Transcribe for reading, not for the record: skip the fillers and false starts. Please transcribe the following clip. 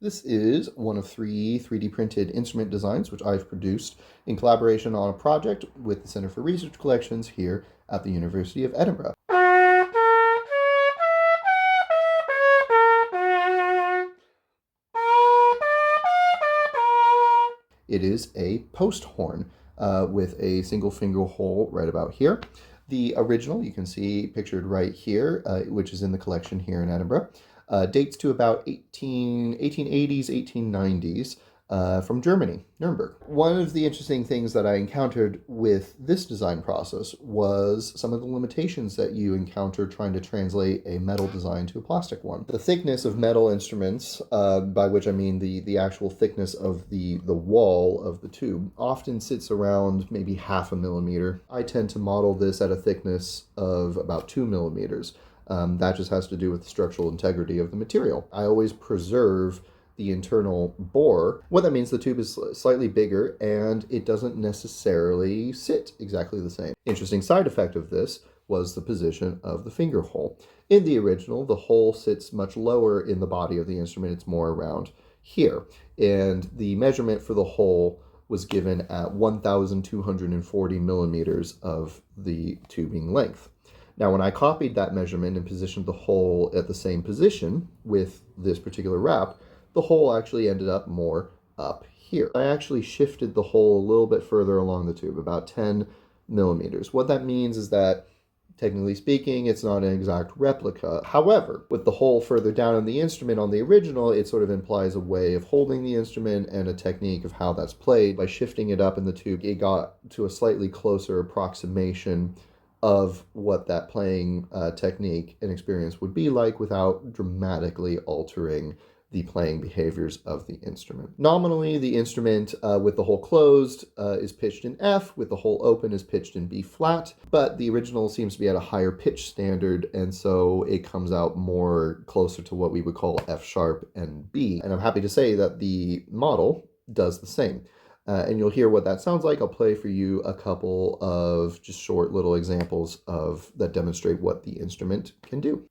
This is one of three 3D printed instrument designs which I've produced in collaboration on a project with the Center for Research Collections here at the University of Edinburgh. It is a post horn with a single finger hole right about here. The original, you can see pictured right here, which is in the collection here in Edinburgh, dates to about 1880s, 1890s, from Germany, Nuremberg. One of the interesting things that I encountered with this design process was some of the limitations that you encounter trying to translate a metal design to a plastic one. The thickness of metal instruments, by which I mean the actual thickness of the wall of the tube, often sits around maybe 0.5 millimeter. I tend to model this at a thickness of about 2 millimeters. That just has to do with the structural integrity of the material. I always preserve the internal bore. What that means, the tube is slightly bigger and it doesn't necessarily sit exactly the same. Interesting side effect of this was the position of the finger hole. In the original, the hole sits much lower in the body of the instrument. It's more around here. And the measurement for the hole was given at 1,240 millimeters of the tubing length. Now, when I copied that measurement and positioned the hole at the same position with this particular wrap, the hole actually ended up more up here. I actually shifted the hole a little bit further along the tube, about 10 millimeters. What that means is that, technically speaking, it's not an exact replica. However, with the hole further down in the instrument on the original, it sort of implies a way of holding the instrument and a technique of how that's played. By shifting it up in the tube, it got to a slightly closer approximation of what that playing technique and experience would be like without dramatically altering the playing behaviors of the instrument. Nominally, the instrument with the hole closed is pitched in F, with the hole open is pitched in B flat, but the original seems to be at a higher pitch standard, and so it comes out more closer to what we would call F sharp and B. And I'm happy to say that the model does the same. And you'll hear what that sounds like. I'll play for you a couple of just short little examples that demonstrate what the instrument can do.